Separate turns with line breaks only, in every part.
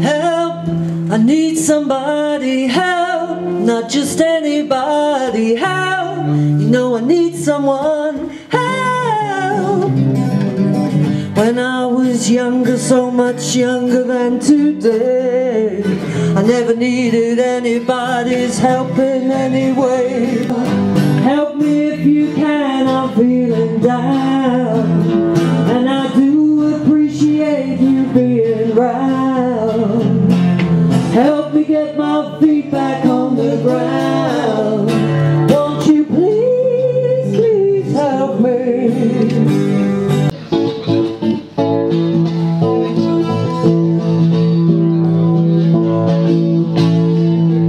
Help, I need somebody, help, not just anybody, help, you know I need someone, help. When I was younger, so much younger than today, I never needed anybody's help in any way. Help me if you can, I'm feeling down, and I do appreciate you being round. Help me get my feet back on the ground. Won't you please, please help me?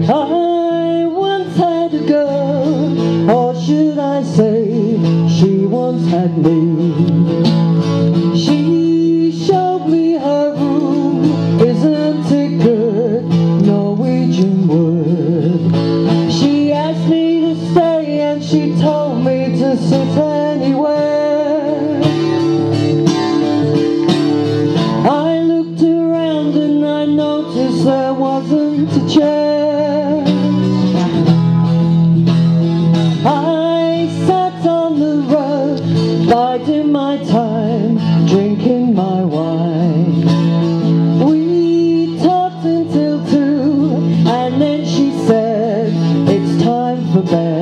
I once had a girl, or should I say, she once had me. She showed me her room, isn't it good, Norwegian wood. She asked me to stay and she told me to sit anywhere. I looked around and I noticed there wasn't a chair. I sat on the rug, biding my time, drinking my wine. We talked until 2, and then she said, it's time for bed.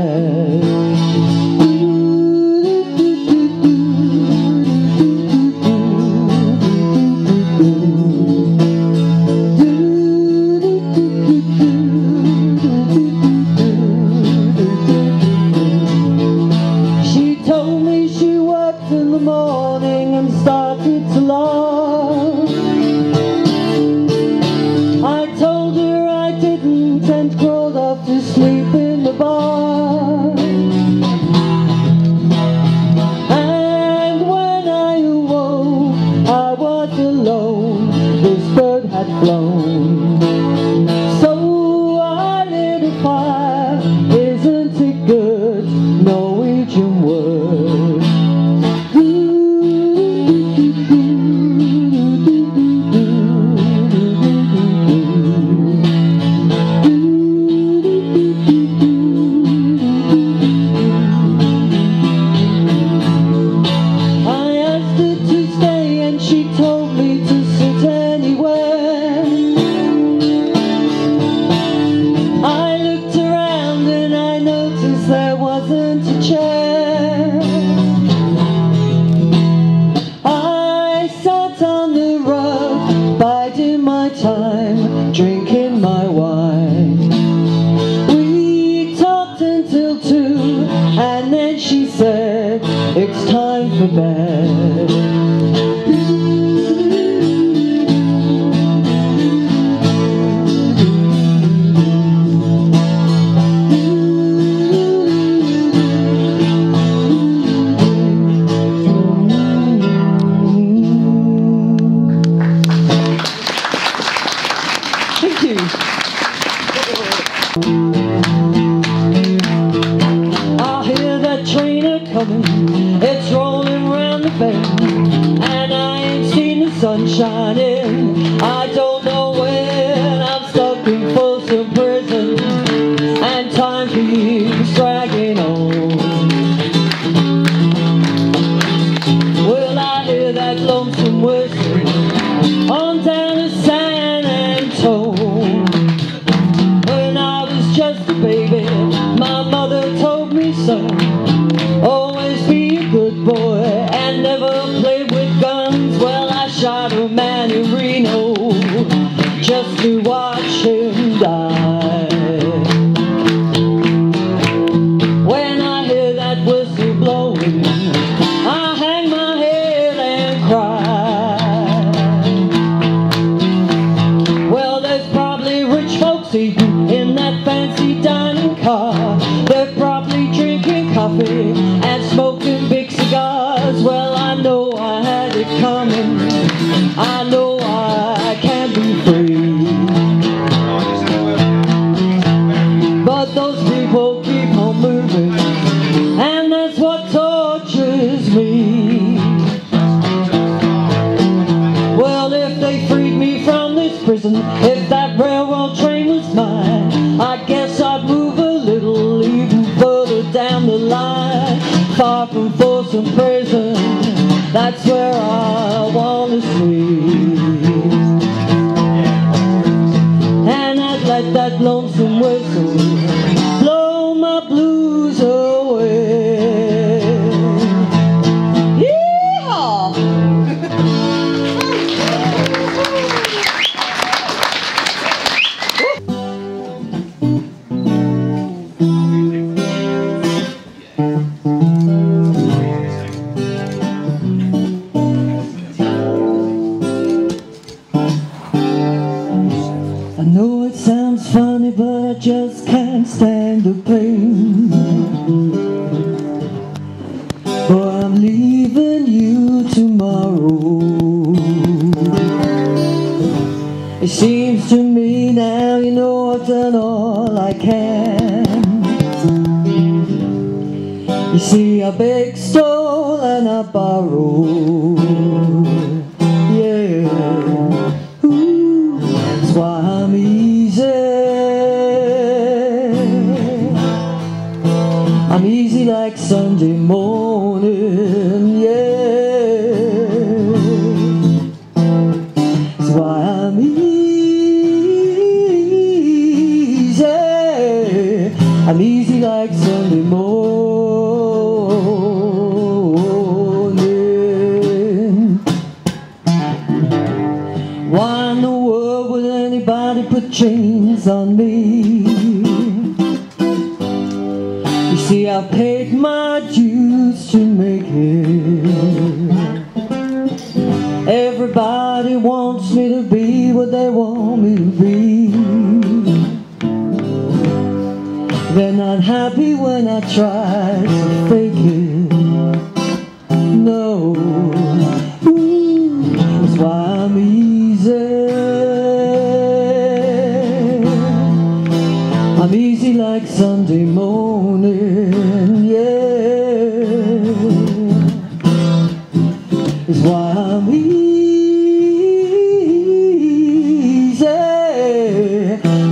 She told me she worked in the morning and started to love. I told her I didn't and crawled off to sleep in the bar. And when I awoke, I was alone, this bird had flown. So I lit a fire, isn't it good, Norwegian wood. I asked her to stay and she told me to sit anywhere. I looked around and I noticed there wasn't a chair. I sat on the rug, biding my time, drinking my wine. We talked until 2, and then she said, it's time for bed. Thank you. I hear that train a-coming, it's rolling round the bend, and I ain't seen the sun shining. I don't know when, I'm stuck in Folsom Prison, and time keeps dragging on. Well, I hear that lonesome whistle on down to San Antone. When I was just a baby, my mother told me, son, always be a good boy and never play with guns. Well, I shot a man in Reno just to watch him die. When I hear that whistle blowing, I hang my head and cry. Well, there's probably rich folks eating in that fancy dining car. They're probably drinking coffee and smoking big cigars. Well, I know I had it coming, I know I can be free. prison. If that railroad train was mine, I guess I'd move a little even further down the line. Far from force and prison, that's where I wanna sleep. And I'd let that lonesome whistle blow my blues away. I know it sounds funny, but I just can't stand the pain. But I'm leaving you tomorrow. It seems to me now, you know, I've done all I can. You see, I beg, stole, and I borrow. Yeah. That's why I'm easy. I'm easy like Sunday morning, yeah. That's why I'm easy. I'm easy like Sunday morning. Why in the world would anybody put chains on me? You see, I paid my dues to make it. Everybody wants me to be what they want me to be. They're not happy when I try to fake it. No, that's why I'm easy. I'm easy like Sunday morning, yeah. That's why I'm easy.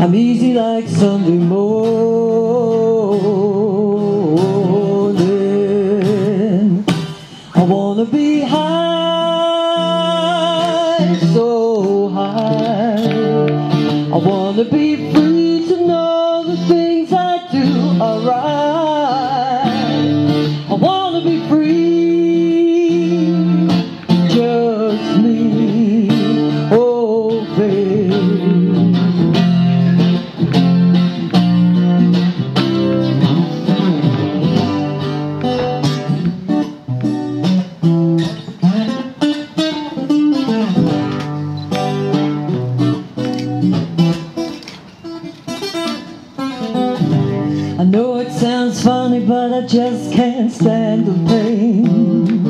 I'm easy like Sunday morning. I wanna be high, so high. I wanna be free to know the things I do are right. I wanna be free, just me, oh babe. I know it sounds funny, but I just can't stand the pain.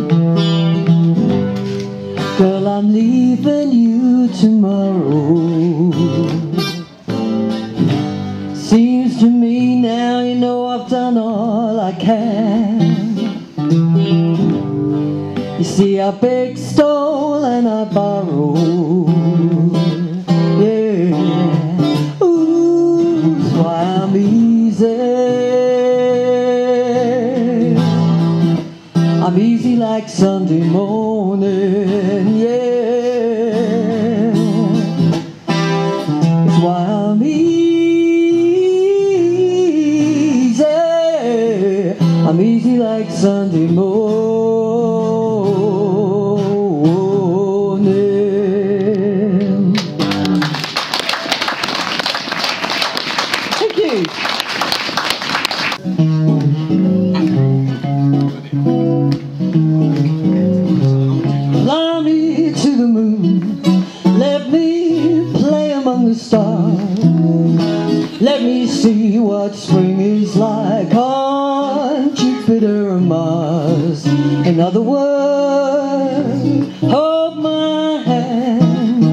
Girl, I'm leaving you tomorrow. Seems to me now, you know, I've done all I can. You see, I beg, stole, and I borrow. Yeah. Ooh, that's why I'm easy. I'm easy like Sunday morning, yeah. That's why I'm easy. I'm easy like Sunday morning. Thank you. Fly me to the moon, let me play among the stars. Let me see what spring is like on Jupiter and Mars. In other words, hold my hand.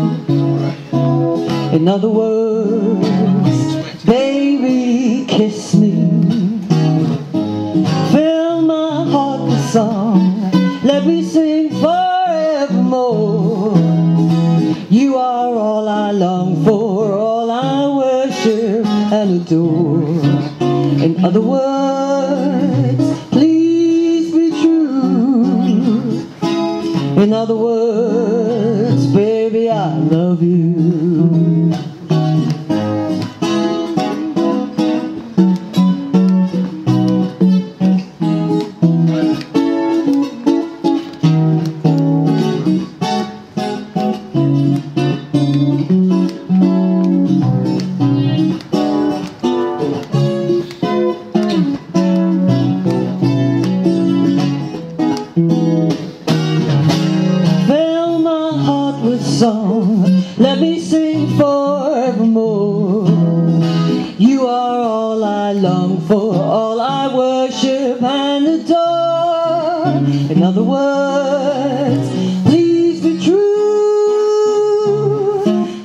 In other words, baby, kiss me. Fill my heart with song. Let me sing forevermore. You are are all I long for, all I worship and adore. In other words, please be true. In other words, baby, I love you. Fill my heart with song, let me sing forevermore. You are all I long for, all I worship and adore. In other words, please be true.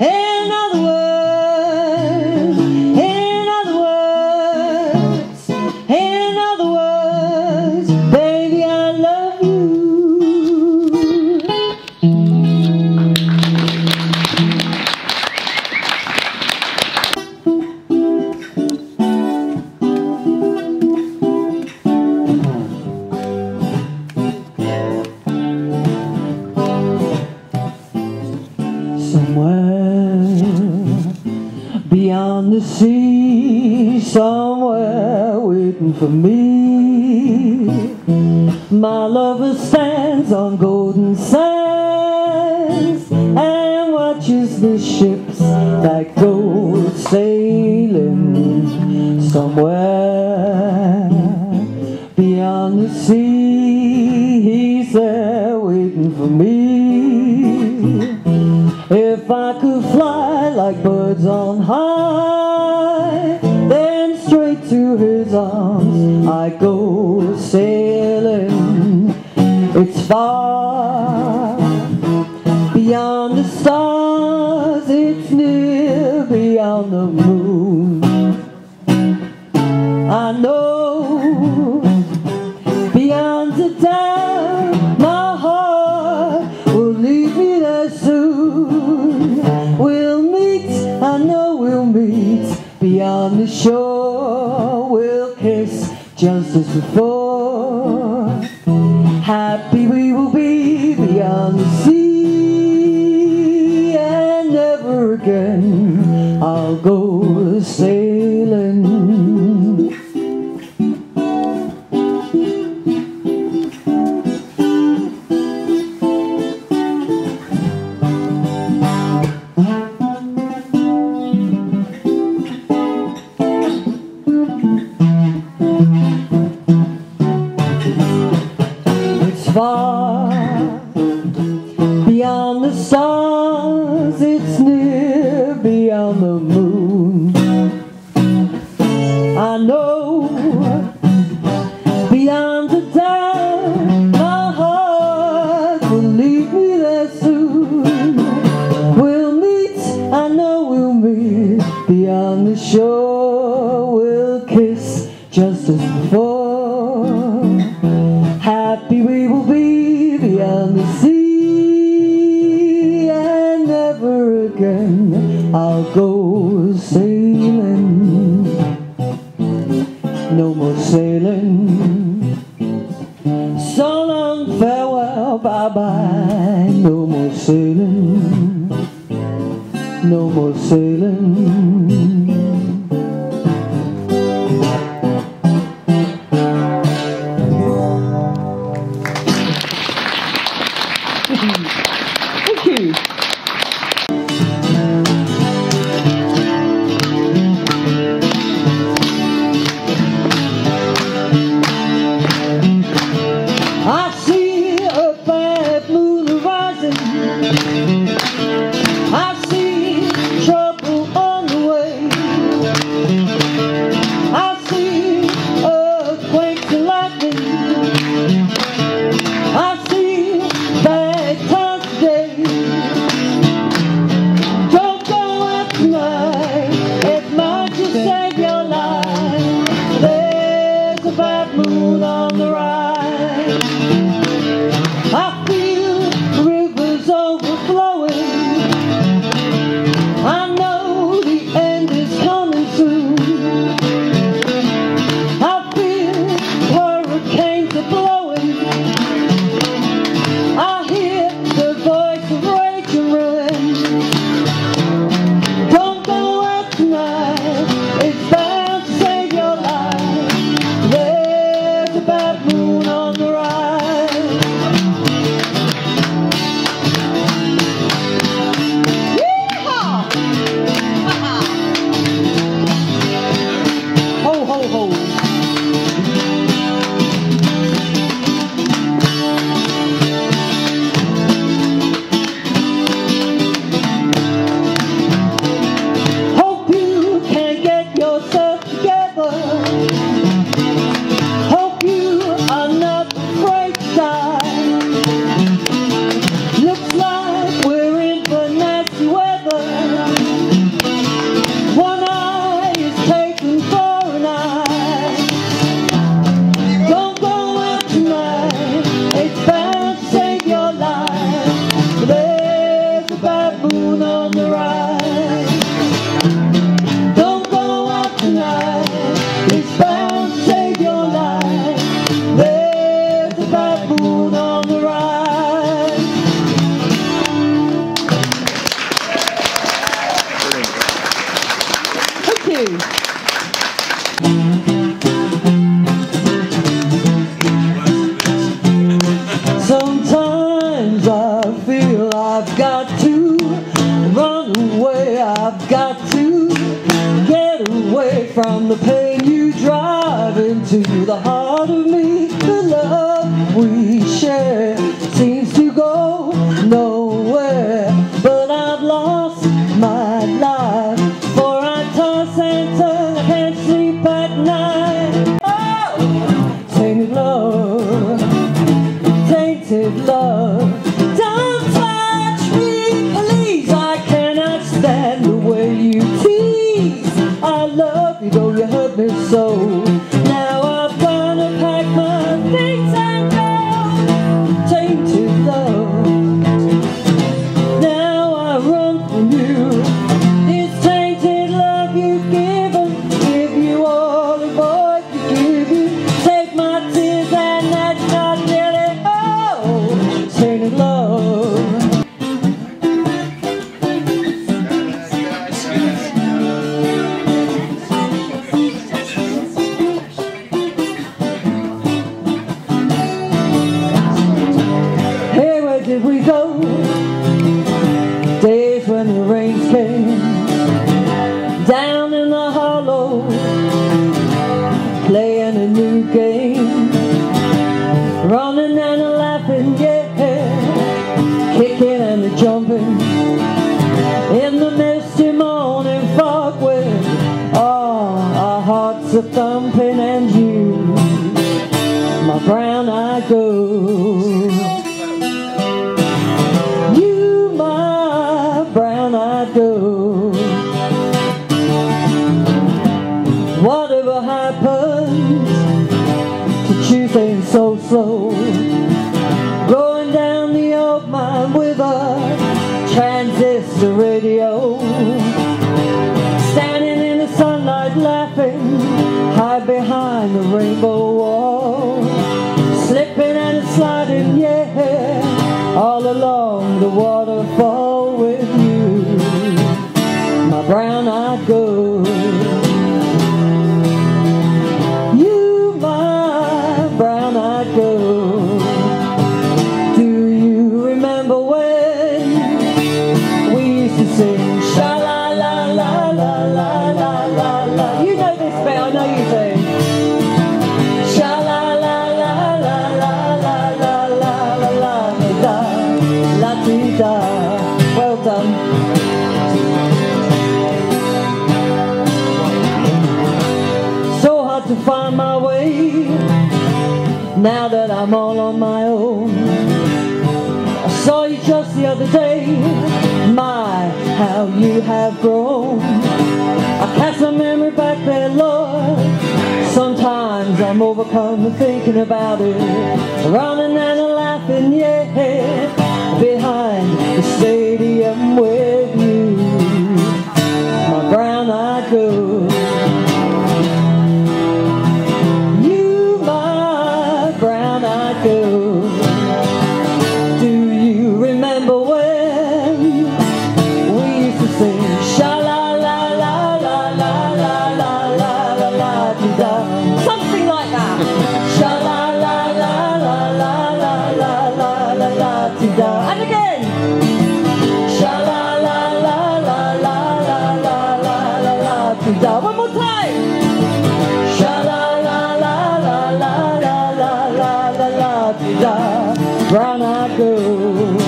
In other words, in other words, in other words, baby, I love you. Somewhere beyond the sea, somewhere waiting for me, my lover stands on golden sands and watches the ships that go sailing. Somewhere beyond the sea, he's there waiting for me. If I could fly like birds on high, then straight to his arms I go sailing. It's far beyond the stars, it's near beyond the moon. I know beyond the doubt my heart will lead me there soon. We'll meet, I know we'll meet beyond the shore. We'll kiss just as before. Happy we will be beyond the sea, and never again I'll go sailing. Far beyond the stars, it's near beyond the moon. I know beyond the doubt my heart will lead me there soon. We'll meet, I know we'll meet beyond the shore. We'll kiss just as before. Happy we will be beyond the sea, and never again I'll go sailing. No more sailing. So long, farewell, bye-bye. No more sailing. No more sailing. Thank you. I see a bad moon rising. I see trouble on the way. the pain you drive into the heart of me. The love we share seems to go nowhere, but I've lost my life, for I toss and turn, I can't sleep at night. Oh, tainted love, tainted love. Don't touch me, please, I cannot stand the way you tease. I love you though you hurt me so. Now I've gotta pack my things and go. Tainted love, now I run from you. This tainted love you've given, give you all, avoid to give you. Take my tears and that's not really, oh, tainted love. Hey, where did we go? Days when the rains came down in the hollow, playing a new game, running and a laughing, yeah, kicking and a jumping in the misty morning fog with all our hearts a thumping, and you, my brown-eyed girl. You, my brown-eyed girl. Whatever happens to Tuesday so slow, going down the old mine with a transistor radio, standing in the sunlight laughing, hide behind the rainbow wall, slipping and sliding, yeah, all along the waterfall with you, my brown-eyed girl. You, my brown-eyed girl. Do you remember when we used to sing sha-la-la-la-la-la-la-la-la? You know this bit, I know you do. Well done. So hard to find my way now that I'm all on my own. I saw you just the other day, my, how you have grown. I cast my memory back there, Lord. Sometimes I'm overcome with thinking about it, running and laughing, yeah, behind the stadium with you, my brown-eyed girl. You, my brown-eyed girl. Do you remember when we used to sing sha-la-la-la-la-la-la-la-la-la-la-la-la-la-la, something like that. Sha-la-la-la-la-la-la-la-la-la-la-la-la-la-la, and again. Sha-la-la-la-la-la-la-la-la-la-la-la-la-la, one more time. Sha-la-la-la-la-la-la-la-la-la-la-la, brown-eyed girl.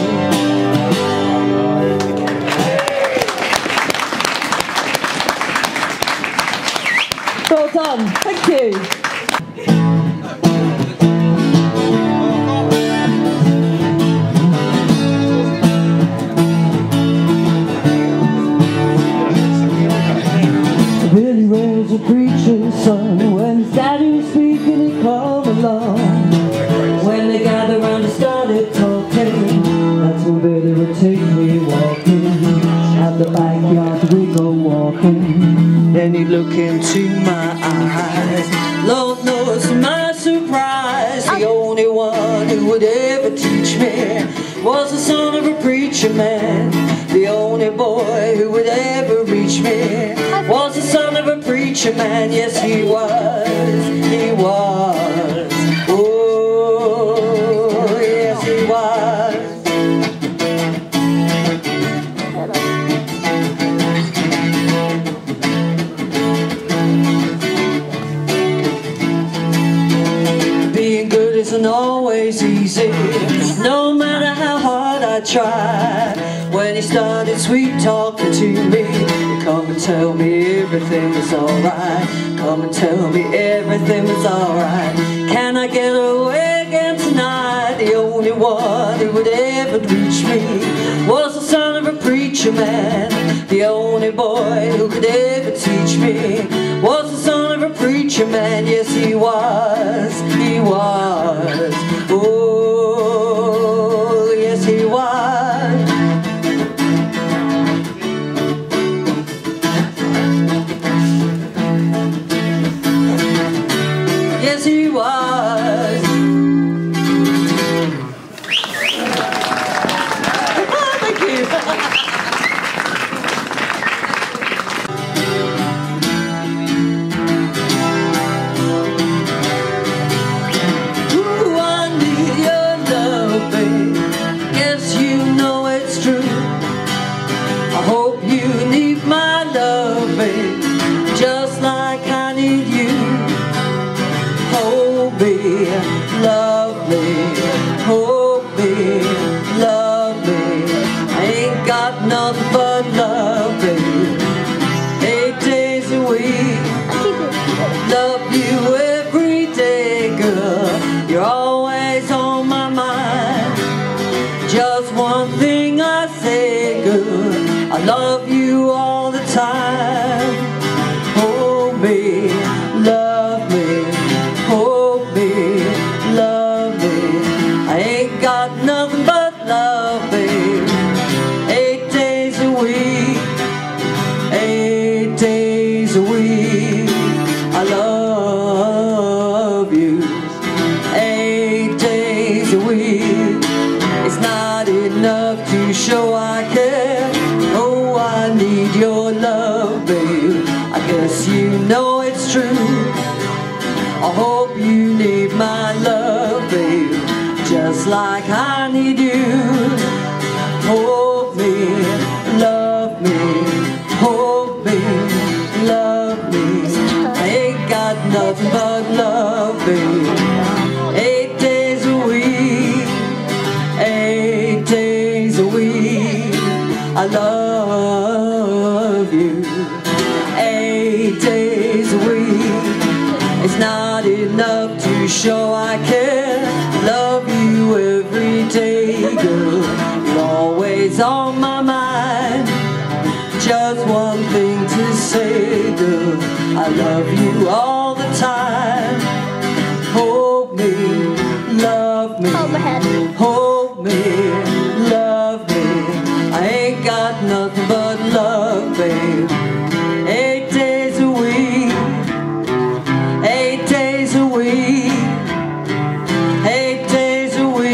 Well done, thank you. Billy Ray was a preacher's son. When his daddy was speaking, he'd come along. When they gathered round and started talking, that's when Billy would take me walking. At the backyard we go walking, then he'd look into my eyes. Lord knows to my surprise, the only one who would ever teach me was the son of a preacher man. The only boy who would ever reach me was the son of a preacher man. Yes, he was, he was. Oh, yes, he was. always easy, no matter how hard I try. When you started sweet talking to me, you come and tell me everything was alright. Come and tell me everything was alright. Can I get away again tonight? The only one who would ever reach me was the son of a preacher man. The only boy who could ever teach me was the son of a preacher man. Yes, he was, he was. Oh, yes, he was. Yes, he was. Oh, thank you. Ooh, I need your love, babe. Yes, you know it's true. I hope you need my love, babe, just like I need you. Hold me, love me, hold me, love me. I ain't got nothing but love, babe. 8 days a week, love you every day, girl. You're always on my mind. Just one thing I say, girl, I love you all the time. Hold me, love me, hold me, love me. I ain't got nothing but love, babe. 8 days a week, 8 days a week. I love you 8 days a week. It's not enough to show I care. Oh, I need your love, babe. I guess you know it's true. I hope you need my love, babe, just like I need you. Hold me, love me, hold me, love me. I ain't got nothing but love, babe. 8 days a week, 8 days a week. I love you 8 days a week. It's not enough to show I care. Love you every day, girl. You're always on my mind. Just one thing to say, girl, I love you all the time. Hold me, love me, hold me, love me. I ain't got nothing but love, babe. 8 days a week, 8 days a week, 8 days a week.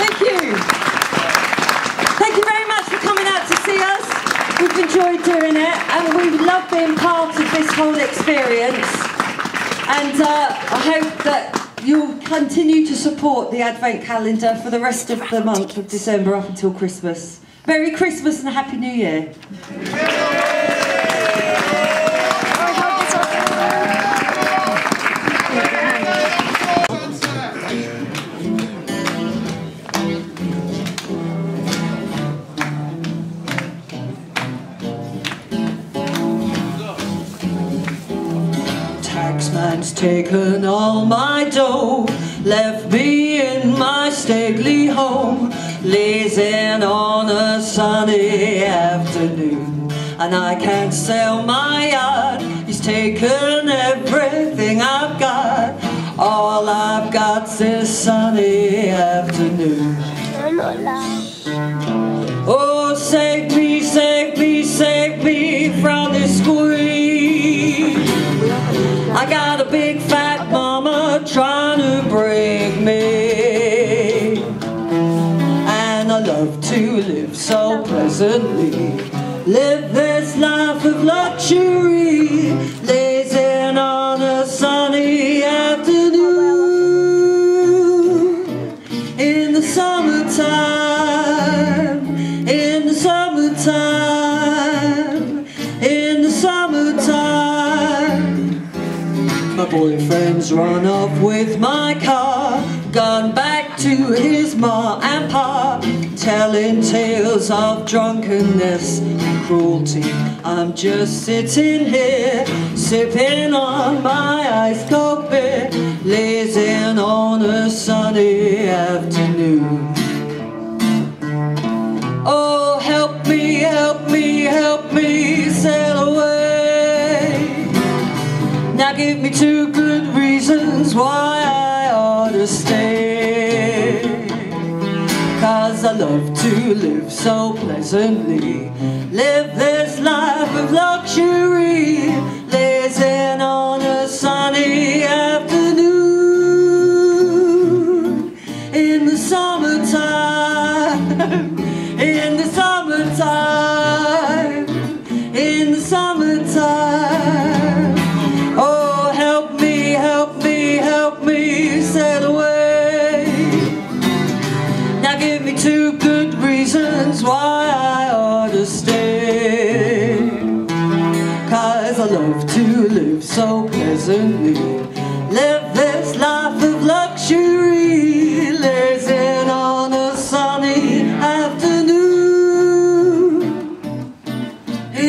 Thank you. Thank you very much for coming out to see us. We've enjoyed doing it, and we love being part of this whole experience. And I hope that you'll continue to support the Advent calendar for the rest of the month of December up until Christmas. Merry Christmas and a Happy New Year. Taxman's taken all my dough, left me in my stately home, lazing on a sunny afternoon. And I can't sell my yacht, he's taken everything I've got. All I've got's this sunny afternoon. Oh, save me, save me, save me from this squeeze. I got a big fat mama trying to break me, and I love to live so pleasantly, live this life of luxury, lazing on a sunny afternoon. In the summertime, in the summertime. friends run off with my car, gone back to his ma and pa, telling tales of drunkenness and cruelty. I'm just sitting here, sipping on my iced cold beer, lazing on a sunny afternoon. Oh, help me, help me, help me sail away. Now give me 2 good reasons why I ought to stay. 'Cause I love to live so pleasantly, live this life of luxury, lazing on a sunny afternoon. In the summertime, in the summertime, in the summertime. Oh, help me, help me, help me sail away. Now give me 2 good reasons why I ought to stay. 'Cause I love to live so pleasantly, live this life of luxury, lazing on a sunny afternoon.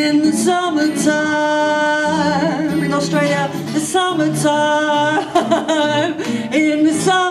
In the summertime, in Australia, the summertime, in the summertime.